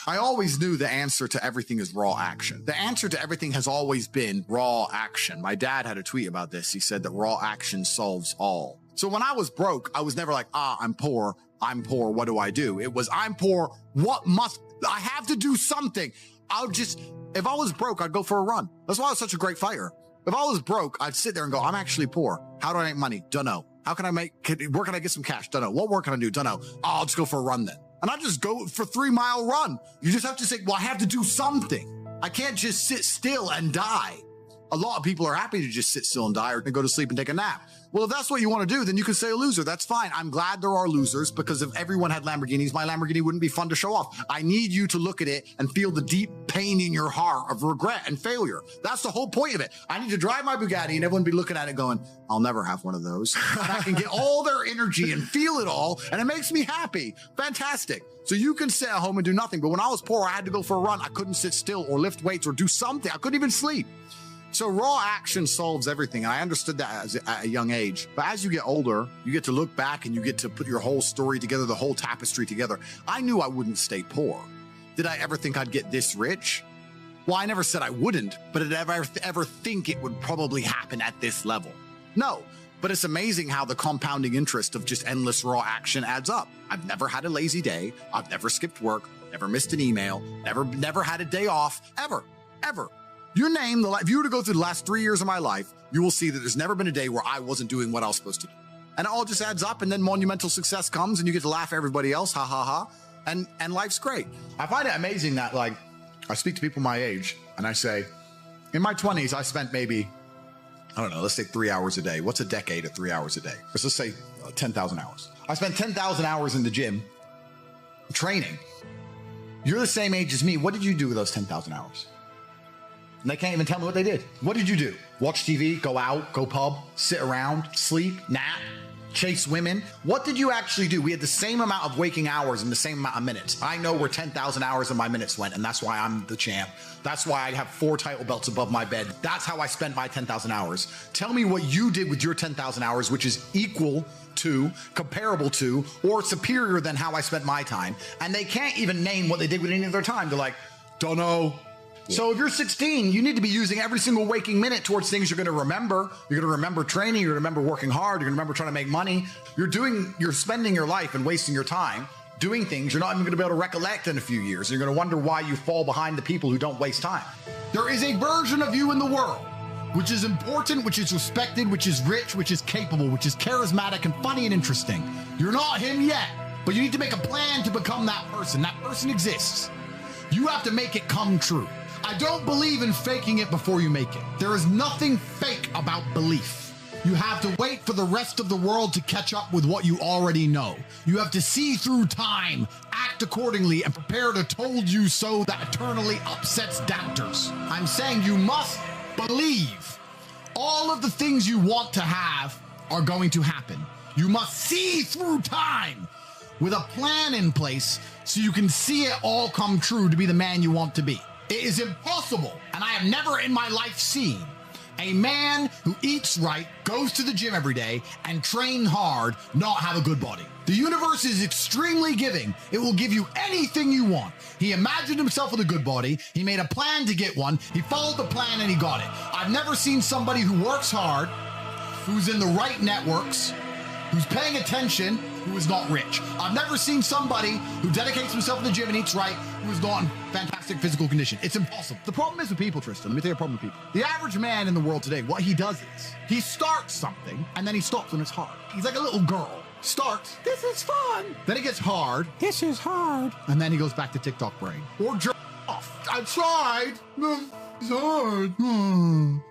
I always knew the answer to everything is raw action. The answer to everything has always been raw action. My dad had a tweet about this. He said that raw action solves all. So when I was broke, I was never like, I'm poor, what do I do? It was, I'm poor, I have to do something. If I was broke, I'd go for a run. That's why I was such a great fighter. If I was broke, I'd sit there and go, I'm actually poor. How do I make money? Dunno. Where can I get some cash? Dunno. What work can I do? Dunno. I'll just go for a run then. And I just go for 3-mile run. You just have to say, well, I have to do something. I can't just sit still and die. A lot of people are happy to just sit still and die or go to sleep and take a nap. Well, if that's what you want to do, then you can say a loser. That's fine. I'm glad there are losers because if everyone had Lamborghinis, my Lamborghini wouldn't be fun to show off. I need you to look at it and feel the deep pain in your heart of regret and failure. That's the whole point of it. I need to drive my Bugatti and everyone be looking at it going, I'll never have one of those. And I can get all their energy and feel it all. And it makes me happy. Fantastic. So you can sit at home and do nothing. But when I was poor, I had to go for a run. I couldn't sit still or lift weights or do something. I couldn't even sleep. So raw action solves everything. And I understood that at a young age. But as you get older, you get to look back and you get to put your whole story together, the whole tapestry together. I knew I wouldn't stay poor. Did I ever think I'd get this rich? Well, I never said I wouldn't, but did I ever think it would probably happen at this level? No, but it's amazing how the compounding interest of just endless raw action adds up. I've never had a lazy day. I've never skipped work, never missed an email, never had a day off, ever. If you were to go through the last 3 years of my life, you will see that there's never been a day where I wasn't doing what I was supposed to do. And it all just adds up and then monumental success comes and you get to laugh at everybody else, ha ha ha, and life's great. I find it amazing that I speak to people my age and I say, in my 20s, I spent maybe, I don't know, let's say 3 hours a day. What's a decade of 3 hours a day? Let's say 10,000 hours. I spent 10,000 hours in the gym training. You're the same age as me. What did you do with those 10,000 hours? And they can't even tell me what they did. What did you do? Watch TV, go out, go pub, sit around, sleep, nap, chase women. What did you actually do? We had the same amount of waking hours and the same amount of minutes. I know where 10,000 hours of my minutes went, and that's why I'm the champ. That's why I have 4 title belts above my bed. That's how I spent my 10,000 hours. Tell me what you did with your 10,000 hours, which is equal to, comparable to, or superior than how I spent my time. And they can't even name what they did with any of their time. They're like, don't know. Yeah. So if you're 16, you need to be using every single waking minute towards things you're going to remember. You're going to remember training. You're going to remember working hard. You're going to remember trying to make money. You're spending your life and wasting your time doing things you're not even going to be able to recollect in a few years. You're going to wonder why you fall behind the people who don't waste time. There is a version of you in the world which is important, which is respected, which is rich, which is capable, which is charismatic and funny and interesting. You're not him yet, but you need to make a plan to become that person. That person exists. You have to make it come true. I don't believe in faking it before you make it. There is nothing fake about belief. You have to wait for the rest of the world to catch up with what you already know. You have to see through time, act accordingly, and prepare to told you so that eternally upsets doubters. I'm saying you must believe all of the things you want to have are going to happen. You must see through time with a plan in place so you can see it all come true to be the man you want to be. It is impossible, and I have never in my life seen a man who eats right, goes to the gym every day, and trains hard not have a good body. The universe is extremely giving. It will give you anything you want. He imagined himself with a good body. He made a plan to get one. He followed the plan and he got it. I've never seen somebody who works hard, who's in the right networks, who's paying attention, who is not rich. I've never seen somebody who dedicates himself to the gym and eats right, who is not in fantastic physical condition. It's impossible. The problem is with people, Tristan. Let me tell you a problem with people. The average man in the world today, what he does is, he starts something, and then he stops when it's hard. He's like a little girl. Starts, this is fun. Then it gets hard. This is hard. And then he goes back to TikTok brain. Or jerk off. I tried. It's hard.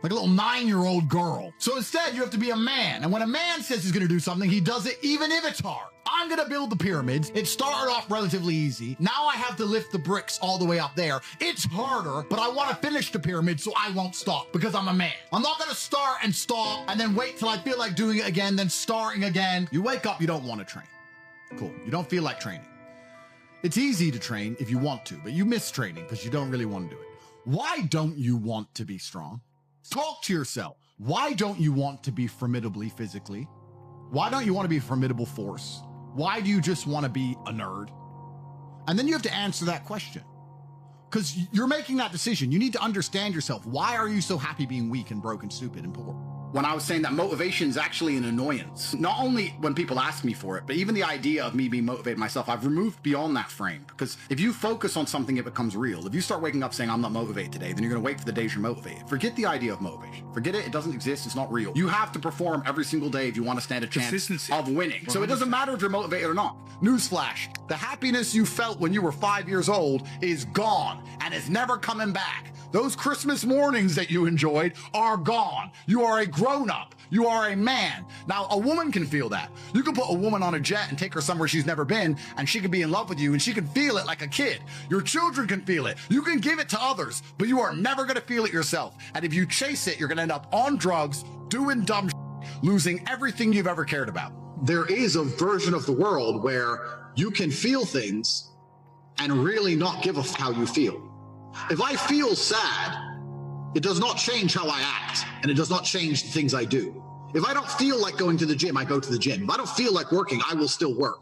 Like a little 9-year-old girl. So instead, you have to be a man. And when a man says he's going to do something, he does it even if it's hard. I'm going to build the pyramids. It started off relatively easy. Now I have to lift the bricks all the way up there. It's harder, but I want to finish the pyramid so I won't stop because I'm a man. I'm not going to start and stop and then wait till I feel like doing it again, then starting again. You wake up, you don't want to train. Cool. You don't feel like training. It's easy to train if you want to, but you miss training because you don't really want to do it. Why don't you want to be strong? Talk to yourself. Why don't you want to be formidably physically? Why don't you want to be a formidable force? Why do you just want to be a nerd? And then you have to answer that question. because you're making that decision. You need to understand yourself. Why are you so happy being weak and broke and stupid and poor? When I was saying that motivation is actually an annoyance, not only when people ask me for it, but even the idea of me being motivated myself, I've removed beyond that frame. Because if you focus on something, it becomes real. If you start waking up saying, I'm not motivated today, then you're going to wait for the days you're motivated. Forget the idea of motivation. Forget it. It doesn't exist. It's not real. You have to perform every single day if you want to stand a chance of winning. So it doesn't matter if you're motivated or not. Newsflash, the happiness you felt when you were 5 years old is gone and it's never coming back. Those Christmas mornings that you enjoyed are gone. You are a grown-up. You are a man. Now, a woman can feel that. You can put a woman on a jet and take her somewhere she's never been, and she can be in love with you, and she can feel it like a kid. Your children can feel it. You can give it to others, but you are never going to feel it yourself. And if you chase it, you're going to end up on drugs, doing dumb shit, losing everything you've ever cared about. There is a version of the world where you can feel things and really not give a f how you feel. If I feel sad, it does not change how I act, and it does not change the things I do. If I don't feel like going to the gym, I go to the gym. If I don't feel like working, I will still work.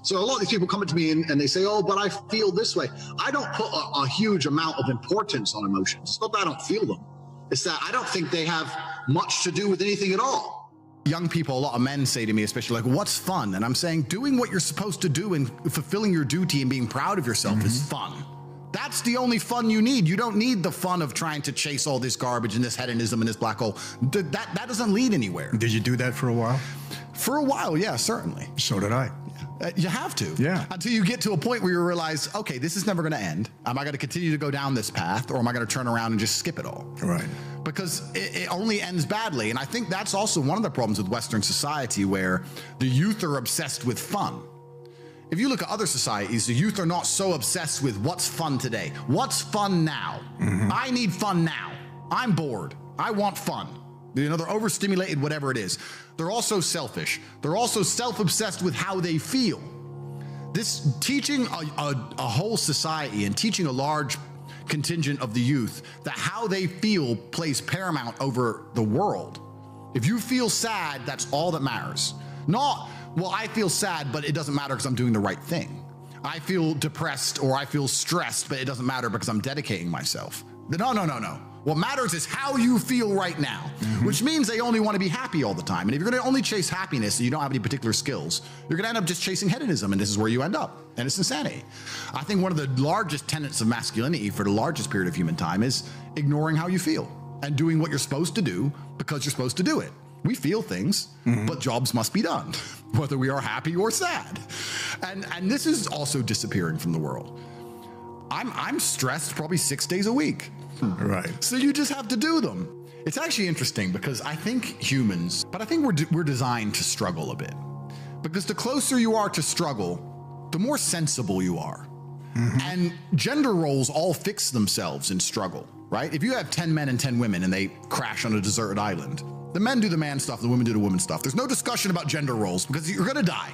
So a lot of these people come to me and they say, oh, but I feel this way. I don't put a huge amount of importance on emotions. It's not that I don't feel them. It's that I don't think they have much to do with anything at all. Young people, a lot of men say to me, especially like, what's fun? And I'm saying, doing what you're supposed to do and fulfilling your duty and being proud of yourself is fun. That's the only fun you need. You don't need the fun of trying to chase all this garbage and this hedonism and this black hole. That doesn't lead anywhere. Did you do that for a while? For a while, yeah, certainly. So did I. You have to. Yeah. Until you get to a point where you realize, okay, this is never going to end. Am I going to continue to go down this path, or am I going to turn around and just skip it all? Right. Because it only ends badly. And I think that's also one of the problems with Western society, where the youth are obsessed with fun. If you look at other societies, the youth are not so obsessed with what's fun today. What's fun now? I need fun now. I'm bored. I want fun. You know, they're overstimulated, whatever it is. They're also selfish. They're also self-obsessed with how they feel. This teaching a whole society and teaching a large contingent of the youth that how they feel plays paramount over the world. If you feel sad, that's all that matters. Not, well, I feel sad, but it doesn't matter because I'm doing the right thing. I feel depressed or I feel stressed, but it doesn't matter because I'm dedicating myself. No, no, no, no. What matters is how you feel right now, which means they only want to be happy all the time. And if you're going to only chase happiness and you don't have any particular skills, you're going to end up just chasing hedonism, and this is where you end up. And it's insanity. I think one of the largest tenets of masculinity for the largest period of human time is ignoring how you feel and doing what you're supposed to do because you're supposed to do it. We feel things, but jobs must be done, whether we are happy or sad. And this is also disappearing from the world. I'm stressed probably 6 days a week. Right. So you just have to do them. It's actually interesting because I think humans, but I think we're designed to struggle a bit. Because the closer you are to struggle, the more sensible you are. And gender roles all fix themselves in struggle, right? If you have 10 men and 10 women and they crash on a deserted island, the men do the man stuff, the women do the woman stuff. There's no discussion about gender roles because you're gonna die.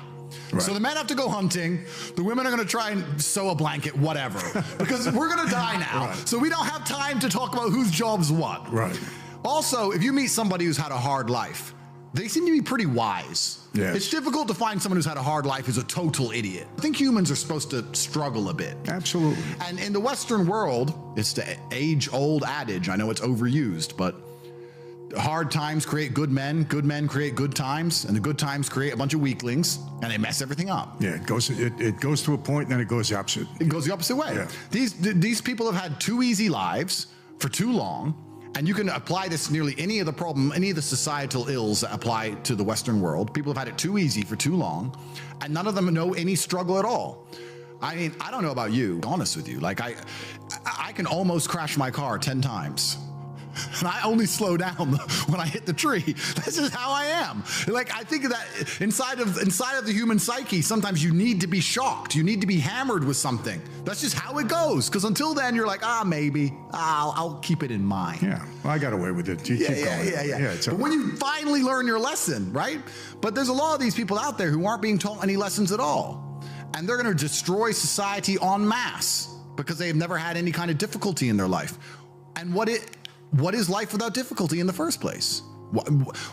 Right. So the men have to go hunting, the women are gonna try and sew a blanket, whatever, because we're gonna die now. Right. So we don't have time to talk about whose job's what. Right. Also, if you meet somebody who's had a hard life, they seem to be pretty wise. Yes. It's difficult to find someone who's had a hard life who's a total idiot. I think humans are supposed to struggle a bit. Absolutely. And in the Western world, it's the age-old adage, I know it's overused, but hard times create good men create good times, and the good times create a bunch of weaklings, and they mess everything up. Yeah, it goes to a point, and then it goes the opposite. It goes the opposite way. Yeah. These people have had too easy lives for too long, and you can apply this to nearly any of the societal ills that apply to the Western world. People have had it too easy for too long, and none of them know any struggle at all. I mean, I don't know about you, honest with you. Like I can almost crash my car 10 times. And I only slow down when I hit the tree. This is how I am. Like, I think that inside of the human psyche, sometimes you need to be shocked. You need to be hammered with something. That's just how it goes. Because until then, you're like, maybe I'll keep it in mind. Yeah, well, I got away with it. Keep going. Yeah. But when you finally learn your lesson, right? But there's a lot of these people out there who aren't being taught any lessons at all. And they're going to destroy society en masse because they have never had any kind of difficulty in their life. And what is life without difficulty in the first place?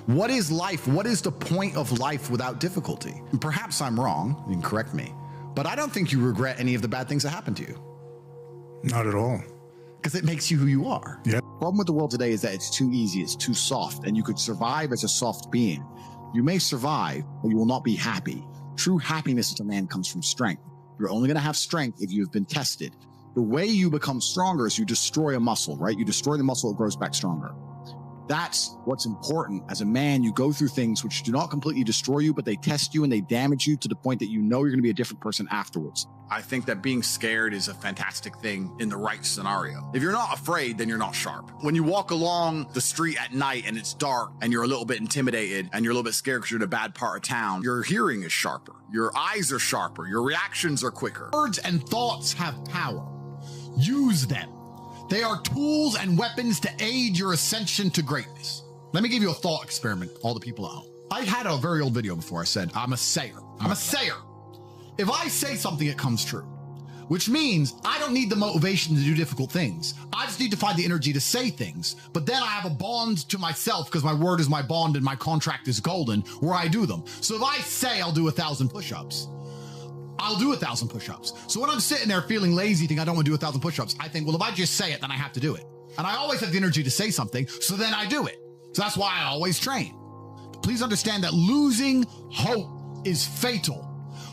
What is life? What is the point of life without difficulty? And perhaps I'm wrong, you can correct me, but I don't think you regret any of the bad things that happened to you. Not at all. Because it makes you who you are. Yep. Problem with the world today is that it's too easy, it's too soft, and you could survive as a soft being. You may survive, but you will not be happy. True happiness to man comes from strength. You're only going to have strength if you have been tested. The way you become stronger is you destroy a muscle, right? You destroy the muscle, it grows back stronger. That's what's important. As a man, you go through things which do not completely destroy you, but they test you and they damage you to the point that you know you're going to be a different person afterwards. I think that being scared is a fantastic thing in the right scenario. If you're not afraid, then you're not sharp. When you walk along the street at night and it's dark and you're a little bit intimidated and you're a little bit scared because you're in a bad part of town, your hearing is sharper. Your eyes are sharper. Your reactions are quicker. Words and thoughts have power. Use them. They are tools and weapons to aid your ascension to greatness. Let me give you a thought experiment, all the people at home. I had a very old video before I said, I'm a sayer. I'm a sayer. If I say something, it comes true, which means I don't need the motivation to do difficult things. I just need to find the energy to say things. But then I have a bond to myself because my word is my bond and my contract is golden where I do them. So if I say I'll do 1,000 push-ups, I'll do 1,000 push-ups. So when I'm sitting there feeling lazy, thinking I don't want to do 1,000 push-ups, I think, well, if I just say it, then I have to do it. And I always have the energy to say something, so then I do it. So that's why I always train. But please understand that losing hope is fatal.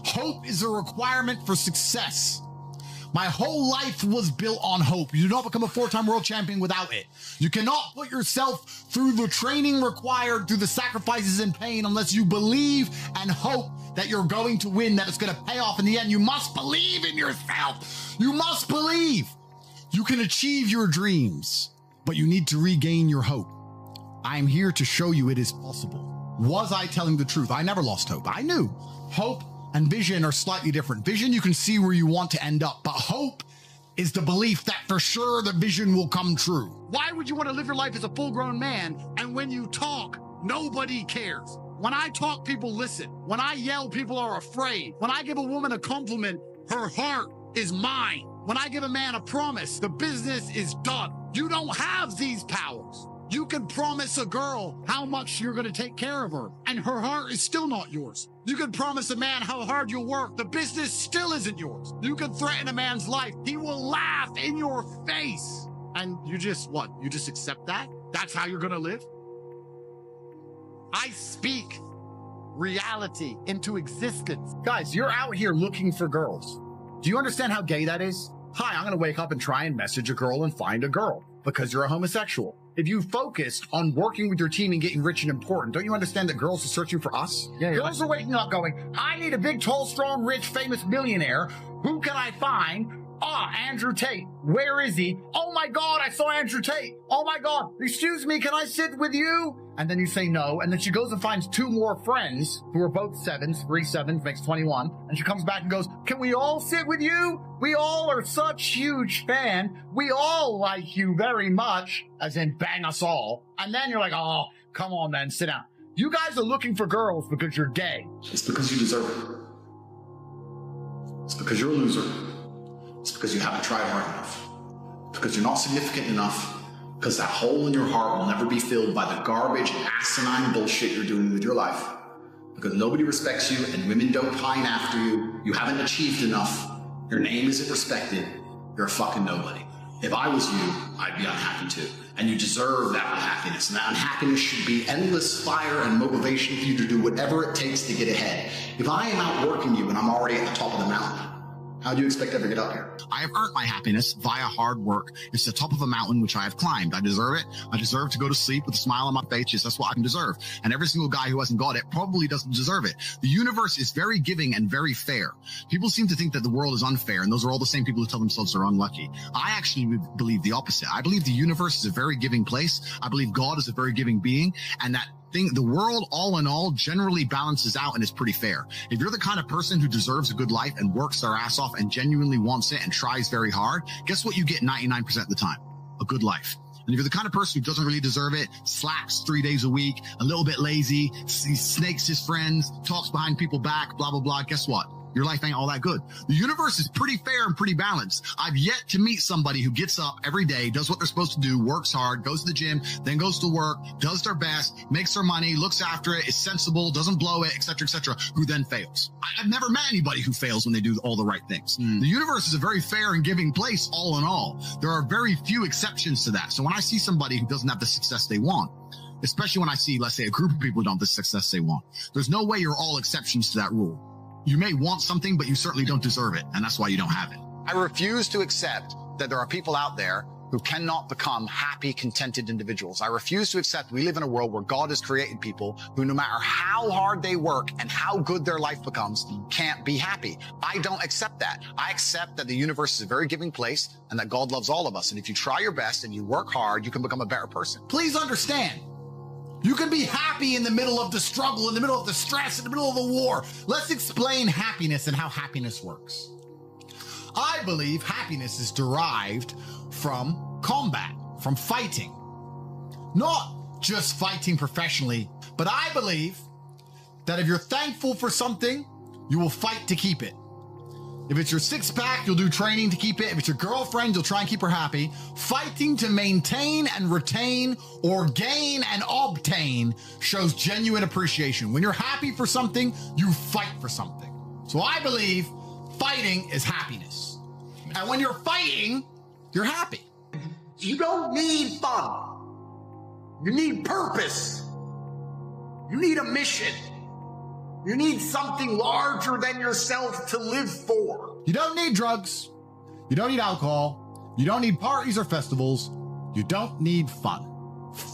Hope is a requirement for success. My whole life was built on hope. You do not become a 4-time world champion without it. You cannot put yourself through the training required, through the sacrifices and pain, unless you believe and hope that you're going to win, that it's going to pay off in the end. You must believe in yourself. You must believe. You can achieve your dreams, but you need to regain your hope. I am here to show you it is possible. Was I telling the truth? I never lost hope. I knew hope and vision are slightly different. Vision, you can see where you want to end up, but hope is the belief that for sure the vision will come true. Why would you want to live your life as a full-grown man, and when you talk, nobody cares? When I talk, people listen. When I yell, people are afraid. When I give a woman a compliment, her heart is mine. When I give a man a promise, the business is done. You don't have these powers. You can promise a girl how much you're going to take care of her, and her heart is still not yours. You can promise a man how hard you'll work. The business still isn't yours. You can threaten a man's life. He will laugh in your face. And you just, what? You just accept that? That's how you're going to live? I speak reality into existence. Guys, you're out here looking for girls. Do you understand how gay that is? Hi, I'm going to wake up and try and message a girl and find a girl because you're a homosexual. If you focused on working with your team and getting rich and important, don't you understand that girls are searching for us? Yeah, girls are waking up going, I need a big, tall, strong, rich, famous millionaire. Who can I find? Andrew Tate. Where is he? Oh my God, I saw Andrew Tate. Oh my God, excuse me, can I sit with you? And then you say no, and then she goes and finds 2 more friends who are both 7s. 3 7s makes 21. And she comes back and goes, can we all sit with you? We all are such huge fan. We all like you very much, as in bang us all. And then you're like, oh, come on then, sit down. You guys are looking for girls because you're gay. It's because you deserve it. It's because you're a loser. It's because you haven't tried hard enough. Because you're not significant enough. Because that hole in your heart will never be filled by the garbage, asinine bullshit you're doing with your life. Because nobody respects you and women don't pine after you. You haven't achieved enough. Your name isn't respected. You're a fucking nobody. If I was you, I'd be unhappy too. And you deserve that unhappiness. And that unhappiness should be endless fire and motivation for you to do whatever it takes to get ahead. If I am outworking you and I'm already at the top of the mountain, how do you expect to ever get up here? I have earned my happiness via hard work. It's the top of a mountain which I have climbed. I deserve it. I deserve to go to sleep with a smile on my face. Yes, that's what I can deserve. And every single guy who hasn't got it probably doesn't deserve it. The universe is very giving and very fair. People seem to think that the world is unfair, and those are all the same people who tell themselves they're unlucky. I actually believe the opposite. I believe the universe is a very giving place. I believe God is a very giving being, and that the world, all in all, generally balances out and is pretty fair. If you're the kind of person who deserves a good life and works their ass off and genuinely wants it and tries very hard, guess what you get 99% of the time? A good life. And if you're the kind of person who doesn't really deserve it, slacks 3 days a week, a little bit lazy, he snakes his friends, talks behind people's back, blah, blah, blah, guess what? your life ain't all that good. The universe is pretty fair and pretty balanced. I've yet to meet somebody who gets up every day, does what they're supposed to do, works hard, goes to the gym, then goes to work, does their best, makes their money, looks after it, is sensible, doesn't blow it, etc., who then fails. I've never met anybody who fails when they do all the right things. The universe is a very fair and giving place, all in all. There are very few exceptions to that. So when I see somebody who doesn't have the success they want, especially when I see, let's say, a group of people who don't have the success they want, there's no way you're all exceptions to that rule. You may want something, but you certainly don't deserve it, and that's why you don't have it. I refuse to accept that there are people out there who cannot become happy, contented individuals. I refuse to accept we live in a world where God has created people who, no matter how hard they work and how good their life becomes, can't be happy. I don't accept that. I accept that the universe is a very giving place and that God loves all of us. And if you try your best and you work hard, you can become a better person. Please understand, you can be happy in the middle of the struggle, in the middle of the stress, in the middle of the war. Let's explain happiness and how happiness works. I believe happiness is derived from combat, from fighting. Not just fighting professionally, but I believe that if you're thankful for something, you will fight to keep it. If it's your six-pack, you'll do training to keep it. If it's your girlfriend, you'll try and keep her happy. Fighting to maintain and retain or gain and obtain shows genuine appreciation. When you're happy for something, you fight for something. So I believe fighting is happiness. And when you're fighting, you're happy. You don't need fun. You need purpose. You need a mission. You need something larger than yourself to live for. You don't need drugs. You don't need alcohol. You don't need parties or festivals. You don't need fun.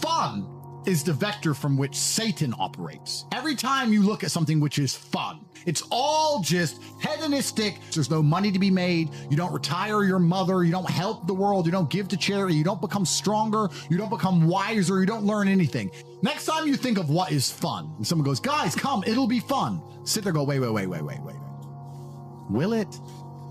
Fun is the vector from which Satan operates. Every time you look at something which is fun, it's all just hedonistic. There's no money to be made. You don't retire your mother. You don't help the world. You don't give to charity. You don't become stronger. You don't become wiser. You don't learn anything. Next time you think of what is fun, and someone goes, guys, come, it'll be fun. Sit there, go, wait. Will it?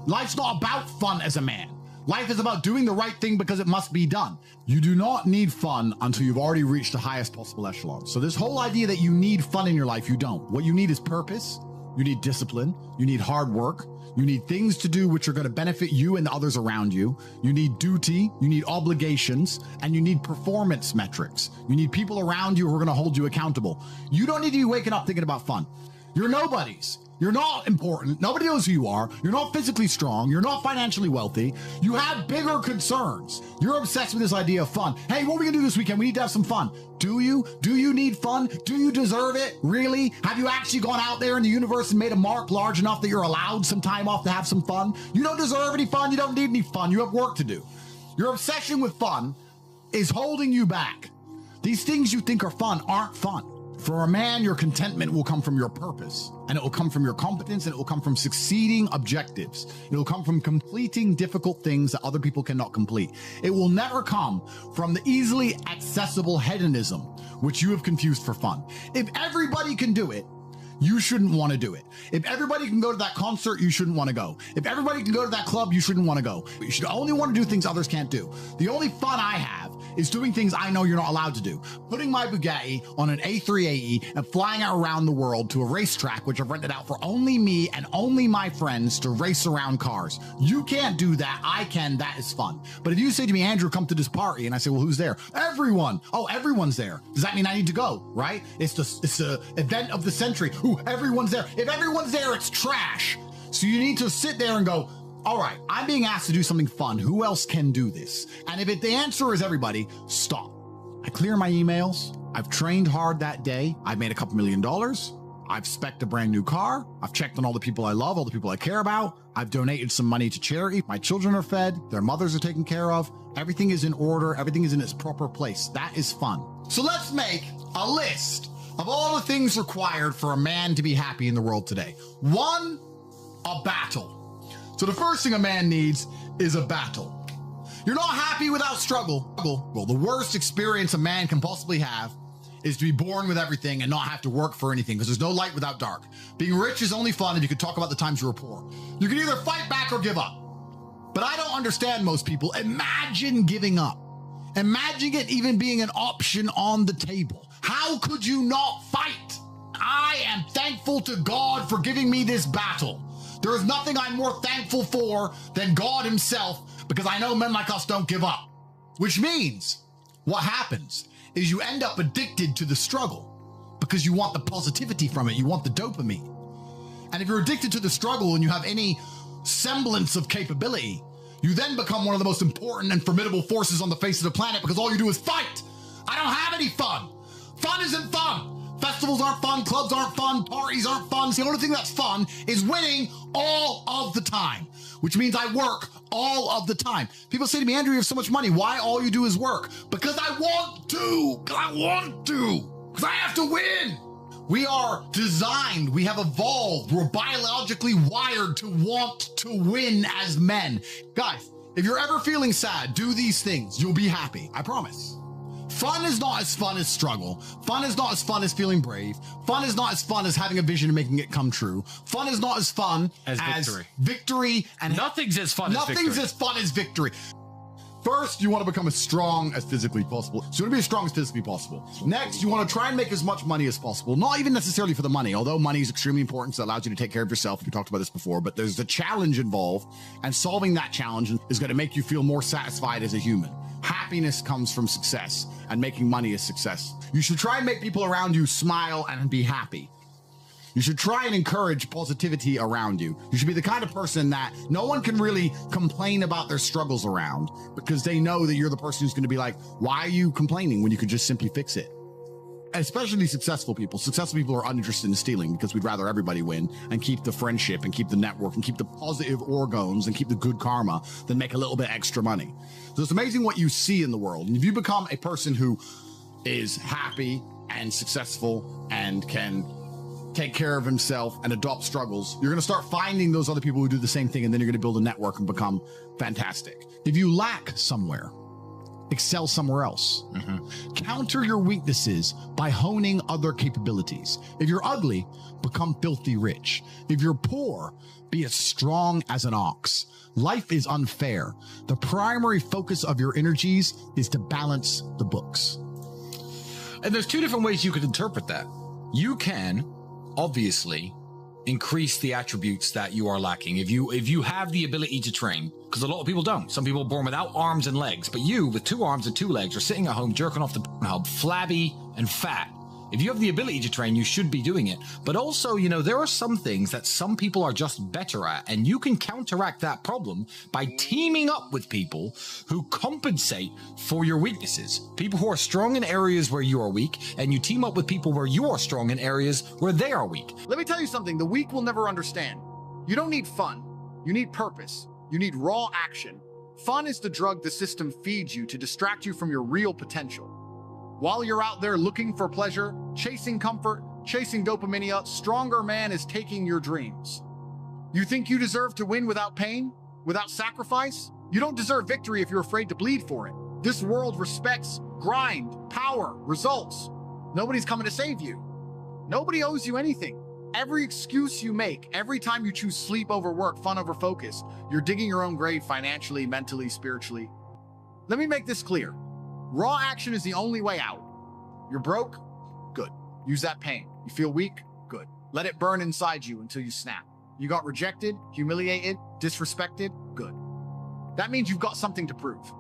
Life's not about fun as a man. Life is about doing the right thing because it must be done. You do not need fun until you've already reached the highest possible echelon. So this whole idea that you need fun in your life, you don't. What you need is purpose. You need discipline. You need hard work. You need things to do which are going to benefit you and the others around you. You need duty. You need obligations. And you need performance metrics. You need people around you who are going to hold you accountable. You don't need to be waking up thinking about fun. You're nobodies. You're not important. Nobody knows who you are. You're not physically strong. You're not financially wealthy. You have bigger concerns. You're obsessed with this idea of fun. Hey, what are we going to do this weekend? We need to have some fun. Do you? Do you need fun? Do you deserve it? Really? Have you actually gone out there in the universe and made a mark large enough that you're allowed some time off to have some fun? You don't deserve any fun. You don't need any fun. You have work to do. Your obsession with fun is holding you back. These things you think are fun aren't fun. For a man, your contentment will come from your purpose, and it will come from your competence, and it will come from succeeding objectives. It will come from completing difficult things that other people cannot complete. It will never come from the easily accessible hedonism, which you have confused for fun. If everybody can do it, you shouldn't want to do it. If everybody can go to that concert, you shouldn't want to go. If everybody can go to that club, you shouldn't want to go. You should only want to do things others can't do. The only fun I have is doing things I know you're not allowed to do. Putting my Bugatti on an A380 and flying out around the world to a racetrack, which I've rented out for only me and only my friends to race around cars. You can't do that. I can. That is fun. But if you say to me, Andrew, come to this party, and I say, well, who's there? Everyone. Oh, everyone's there. Does that mean I need to go? Right? It's the event of the century. Ooh, everyone's there. If everyone's there, it's trash. So you need to sit there and go, all right, I'm being asked to do something fun. Who else can do this? And if the answer is everybody, stop. I clear my emails. I've trained hard that day. I've made a couple $1 million. I've spec'd a brand new car. I've checked on all the people I love, all the people I care about. I've donated some money to charity. My children are fed. Their mothers are taken care of. Everything is in order. Everything is in its proper place. That is fun. So let's make a list of all the things required for a man to be happy in the world today. 1, a battle. So the first thing a man needs is a battle. You're not happy without struggle. Well, the worst experience a man can possibly have is to be born with everything and not have to work for anything, because there's no light without dark. Being rich is only fun if you can talk about the times you were poor. You can either fight back or give up. But I don't understand most people. Imagine giving up. Imagine it even being an option on the table. How could you not fight? I am thankful to God for giving me this battle. There is nothing I'm more thankful for than God himself, because I know men like us don't give up. Which means what happens is you end up addicted to the struggle because you want the positivity from it. You want the dopamine. And if you're addicted to the struggle and you have any semblance of capability, you then become one of the most important and formidable forces on the face of the planet, because all you do is fight. I don't have any fun. Fun isn't fun. Festivals aren't fun. Clubs aren't fun. Parties aren't fun. The only thing that's fun is winning all of the time, which means I work all of the time. People say to me, Andrew, you have so much money. Why all you do is work? Because I want to. Because I want to. Because I have to win. We are designed, we have evolved, we're biologically wired to want to win as men. Guys, if you're ever feeling sad, do these things. You'll be happy. I promise. Fun is not as fun as struggle. Fun is not as fun as feeling brave. Fun is not as fun as having a vision and making it come true. Fun is not as fun as victory. And nothing's as fun as victory. First, you want to become as strong as physically possible. So you want to be as strong as physically possible. Next, you want to try and make as much money as possible. Not even necessarily for the money, although money is extremely important. So it allows you to take care of yourself. We talked about this before, but there's a challenge involved, and solving that challenge is going to make you feel more satisfied as a human. Happiness comes from success, and making money is success. You should try and make people around you smile and be happy. You should try and encourage positivity around you. You should be the kind of person that no one can really complain about their struggles around, because they know that you're the person who's going to be like, why are you complaining when you could just simply fix it? Especially successful people. Successful people are uninterested in stealing, because we'd rather everybody win and keep the friendship and keep the network and keep the positive organs and keep the good karma than make a little bit extra money. So it's amazing what you see in the world. And if you become a person who is happy and successful and can take care of himself and adopt struggles, you're going to start finding those other people who do the same thing, and then you're going to build a network and become fantastic. If you lack somewhere, excel somewhere else. Counter your weaknesses by honing other capabilities. If you're ugly, become filthy rich. If you're poor, be as strong as an ox. Life is unfair. The primary focus of your energies is to balance the books. And there's two different ways you could interpret that. You can obviously increase the attributes that you are lacking. If you have the ability to train, because a lot of people don't. Some people are born without arms and legs, but you, with 2 arms and 2 legs, are sitting at home jerking off the hub, flabby and fat. If you have the ability to train, you should be doing it. But also, you know, there are some things that some people are just better at, and you can counteract that problem by teaming up with people who compensate for your weaknesses. People who are strong in areas where you are weak, and you team up with people where you are strong in areas where they are weak. Let me tell you something the weak will never understand. You don't need fun. You need purpose. You need raw action. Fun is the drug the system feeds you to distract you from your real potential. While you're out there looking for pleasure, chasing comfort, chasing dopamine, stronger man is taking your dreams. You think you deserve to win without pain, without sacrifice? You don't deserve victory if you're afraid to bleed for it. This world respects grind, power, results. Nobody's coming to save you. Nobody owes you anything. Every excuse you make, every time you choose sleep over work, fun over focus, you're digging your own grave financially, mentally, spiritually. Let me make this clear. Raw action is the only way out. You're broke? Good. Use that pain. You feel weak? Good. Let it burn inside you until you snap. You got rejected, humiliated, disrespected? Good. That means you've got something to prove.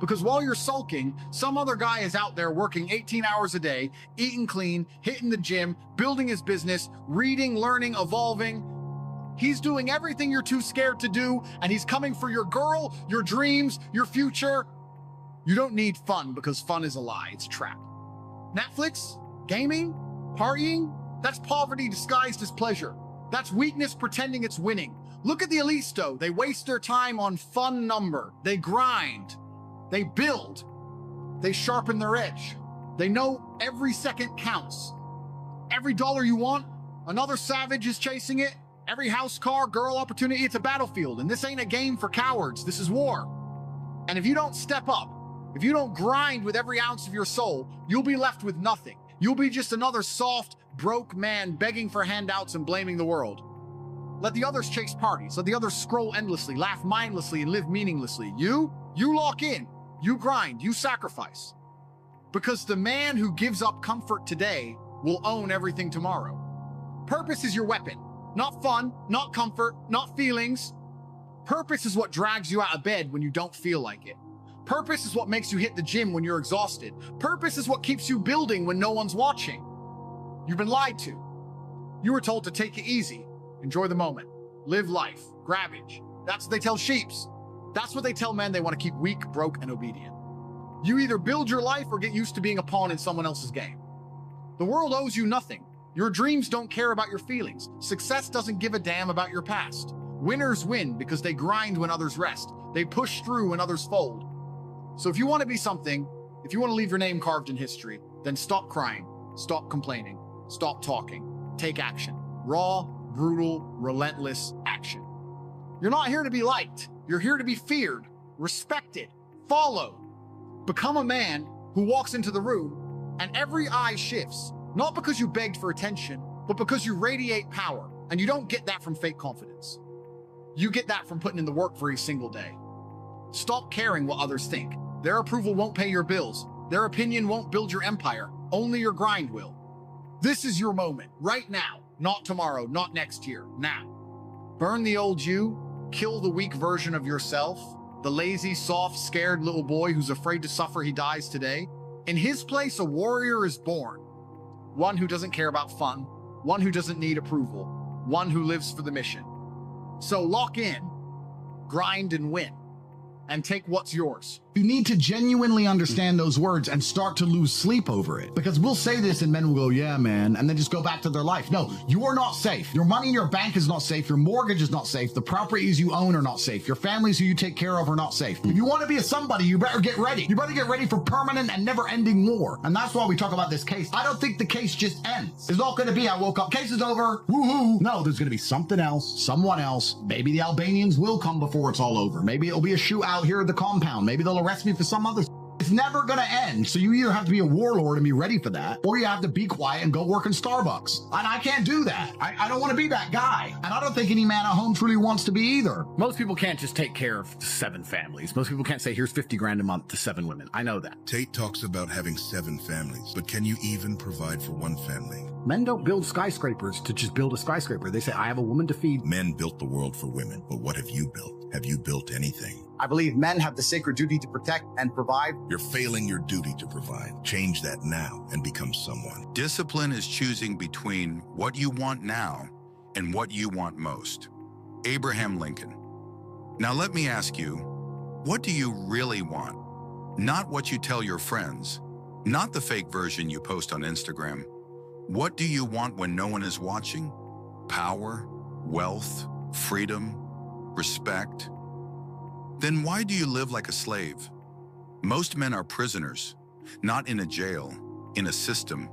Because while you're sulking, some other guy is out there working 18 hours a day, eating clean, hitting the gym, building his business, reading, learning, evolving. He's doing everything you're too scared to do, and he's coming for your girl, your dreams, your future. You don't need fun, because fun is a lie. It's a trap. Netflix, gaming, partying, that's poverty disguised as pleasure. That's weakness pretending it's winning. Look at the elites. They waste their time on fun number. They grind. They build. They sharpen their edge. They know every second counts. Every dollar you want, another savage is chasing it. Every house, car, girl, opportunity, it's a battlefield. And this ain't a game for cowards. This is war. And if you don't step up, if you don't grind with every ounce of your soul, you'll be left with nothing. You'll be just another soft, broke man begging for handouts and blaming the world. Let the others chase parties. Let the others scroll endlessly, laugh mindlessly, and live meaninglessly. You lock in. You grind. You sacrifice. Because the man who gives up comfort today will own everything tomorrow. Purpose is your weapon. Not fun, not comfort, not feelings. Purpose is what drags you out of bed when you don't feel like it. Purpose is what makes you hit the gym when you're exhausted. Purpose is what keeps you building when no one's watching. You've been lied to. You were told to take it easy, enjoy the moment, live life, grabbage. That's what they tell sheeps. That's what they tell men they want to keep weak, broke, and obedient. You either build your life or get used to being a pawn in someone else's game. The world owes you nothing. Your dreams don't care about your feelings. Success doesn't give a damn about your past. Winners win because they grind when others rest. They push through when others fold. So if you want to be something, if you want to leave your name carved in history, then stop crying, stop complaining, stop talking, take action. Raw, brutal, relentless action. You're not here to be liked. You're here to be feared, respected, followed. Become a man who walks into the room and every eye shifts, not because you begged for attention, but because you radiate power. And you don't get that from fake confidence. You get that from putting in the work every single day. Stop caring what others think. Their approval won't pay your bills. Their opinion won't build your empire. Only your grind will. This is your moment, right now. Not tomorrow, not next year, now. Burn the old you, kill the weak version of yourself, the lazy, soft, scared little boy who's afraid to suffer he dies today. In his place, a warrior is born. One who doesn't care about fun, one who doesn't need approval, one who lives for the mission. So lock in, grind and win, and take what's yours. You need to genuinely understand those words and start to lose sleep over it. Because we'll say this and men will go, yeah, man, and then just go back to their life. No, you are not safe. Your money in your bank is not safe. Your mortgage is not safe. The properties you own are not safe. Your families who you take care of are not safe. If you want to be a somebody, you better get ready. You better get ready for permanent and never-ending war. And that's why we talk about this case. I don't think the case just ends. It's not going to be, I woke up, case is over, woohoo. No, there's going to be something else, someone else. Maybe the Albanians will come before it's all over. Maybe it'll be a shootout here at the compound. Maybe they'll arrest me for some other. It's never going to end. So you either have to be a warlord and be ready for that, or you have to be quiet and go work in Starbucks. And I can't do that. I don't want to be that guy. And I don't think any man at home truly wants to be either. Most people can't just take care of 7 families. Most people can't say, here's 50 grand a month to 7 women. I know that. Tate talks about having 7 families, but can you even provide for one family? Men don't build skyscrapers to just build a skyscraper. They say, I have a woman to feed. Men built the world for women, but what have you built? Have you built anything? I believe men have the sacred duty to protect and provide. You're failing your duty to provide. Change that now and become someone. Discipline is choosing between what you want now and what you want most. Abraham Lincoln. Now let me ask you, what do you really want? Not what you tell your friends, not the fake version you post on Instagram. What do you want when no one is watching? Power, wealth, freedom, respect? Then why do you live like a slave? Most men are prisoners, not in a jail, in a system,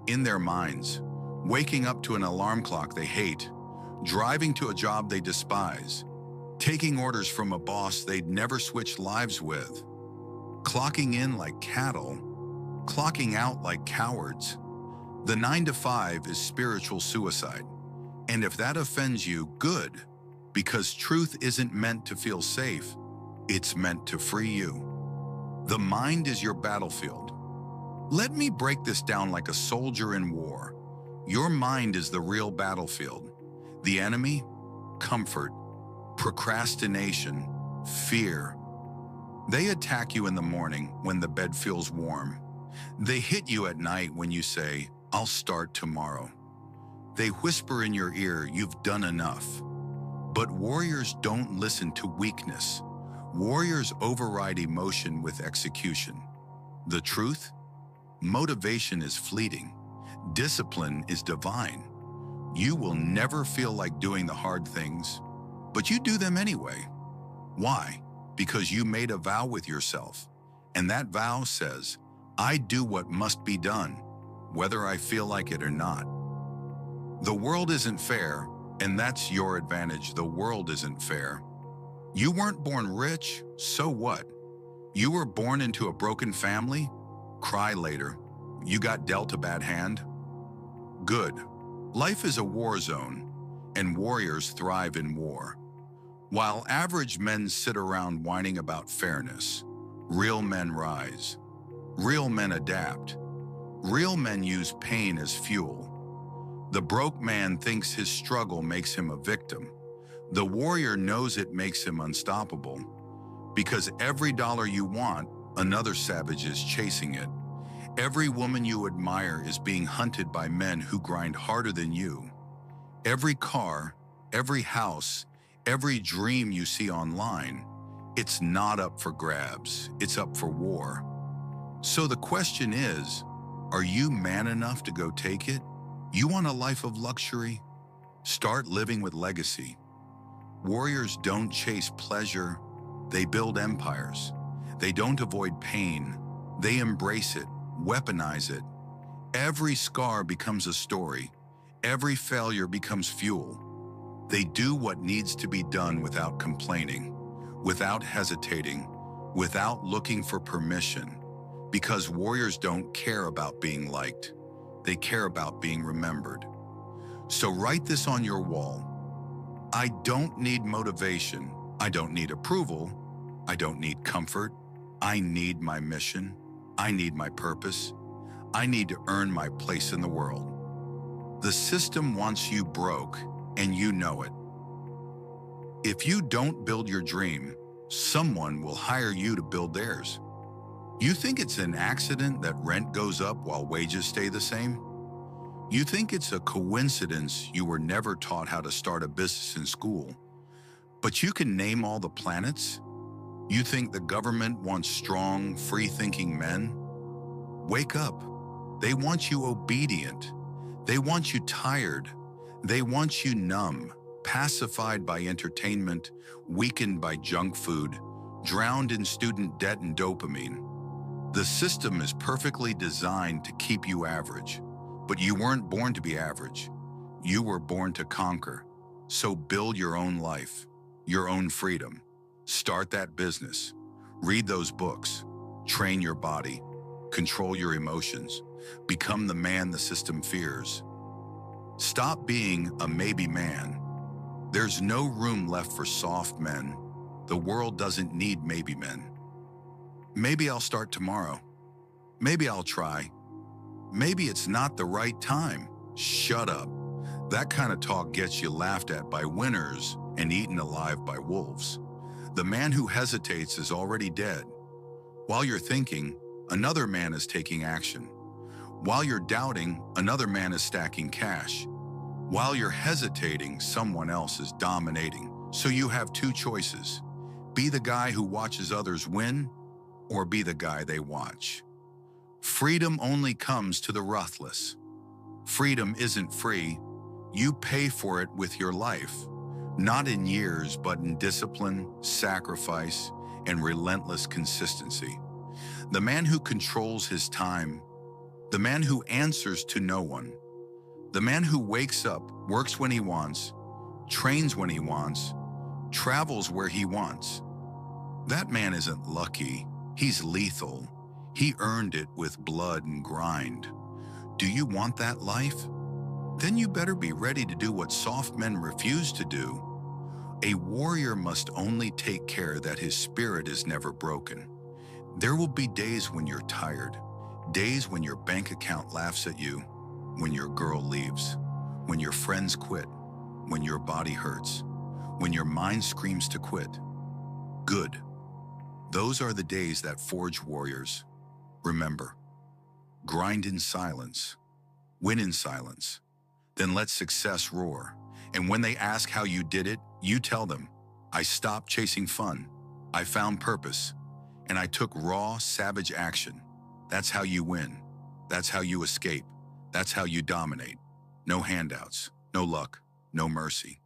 in their minds, waking up to an alarm clock they hate, driving to a job they despise, taking orders from a boss they'd never switch lives with, clocking in like cattle, clocking out like cowards. The 9 to 5 is spiritual suicide. And if that offends you, good, because truth isn't meant to feel safe. It's meant to free you. The mind is your battlefield. Let me break this down like a soldier in war. Your mind is the real battlefield. The enemy, comfort, procrastination, fear. They attack you in the morning when the bed feels warm. They hit you at night when you say, I'll start tomorrow. They whisper in your ear, you've done enough. But warriors don't listen to weakness. Warriors override emotion with execution. The truth? Motivation is fleeting. Discipline is divine. You will never feel like doing the hard things, but you do them anyway. Why? Because you made a vow with yourself, and that vow says, I do what must be done, whether I feel like it or not. The world isn't fair, and that's your advantage. The world isn't fair. You weren't born rich, so what? You were born into a broken family? Cry later. You got dealt a bad hand? Good. Life is a war zone, and warriors thrive in war. While average men sit around whining about fairness, real men rise. Real men adapt. Real men use pain as fuel. The broke man thinks his struggle makes him a victim. The warrior knows it makes him unstoppable. Because every dollar you want, another savage is chasing it. Every woman you admire is being hunted by men who grind harder than you. Every car, every house, every dream you see online, it's not up for grabs, it's up for war. So the question is, are you man enough to go take it? You want a life of luxury? Start living with legacy. Warriors don't chase pleasure, they build empires. They don't avoid pain, they embrace it, weaponize it. Every scar becomes a story. Every failure becomes fuel. They do what needs to be done without complaining, without hesitating, without looking for permission. Because warriors don't care about being liked. They care about being remembered. So write this on your wall. I don't need motivation. I don't need approval. I don't need comfort. I need my mission. I need my purpose. I need to earn my place in the world. The system wants you broke, and you know it. If you don't build your dream, someone will hire you to build theirs. You think it's an accident that rent goes up while wages stay the same? You think it's a coincidence you were never taught how to start a business in school, but you can name all the planets? You think the government wants strong, free-thinking men? Wake up. They want you obedient. They want you tired. They want you numb, pacified by entertainment, weakened by junk food, drowned in student debt and dopamine. The system is perfectly designed to keep you average, but you weren't born to be average. You were born to conquer. So build your own life, your own freedom. Start that business. Read those books. Train your body. Control your emotions. Become the man the system fears. Stop being a maybe man. There's no room left for soft men. The world doesn't need maybe men. Maybe I'll start tomorrow. Maybe I'll try. Maybe it's not the right time. Shut up. That kind of talk gets you laughed at by winners and eaten alive by wolves. The man who hesitates is already dead. While you're thinking, another man is taking action. While you're doubting, another man is stacking cash. While you're hesitating, someone else is dominating. So you have two choices. Be the guy who watches others win, or be the guy they watch. Freedom only comes to the ruthless. Freedom isn't free. You pay for it with your life, not in years, but in discipline, sacrifice, and relentless consistency. The man who controls his time, the man who answers to no one, the man who wakes up, works when he wants, trains when he wants, travels where he wants. That man isn't lucky. He's lethal. He earned it with blood and grind. Do you want that life? Then you better be ready to do what soft men refuse to do. A warrior must only take care that his spirit is never broken. There will be days when you're tired, days when your bank account laughs at you, when your girl leaves, when your friends quit, when your body hurts, when your mind screams to quit. Good. Those are the days that forge warriors. Remember, grind in silence, win in silence, then let success roar. And when they ask how you did it, you tell them, I stopped chasing fun, I found purpose, and I took raw, savage action. That's how you win. That's how you escape. That's how you dominate. No handouts, no luck, no mercy.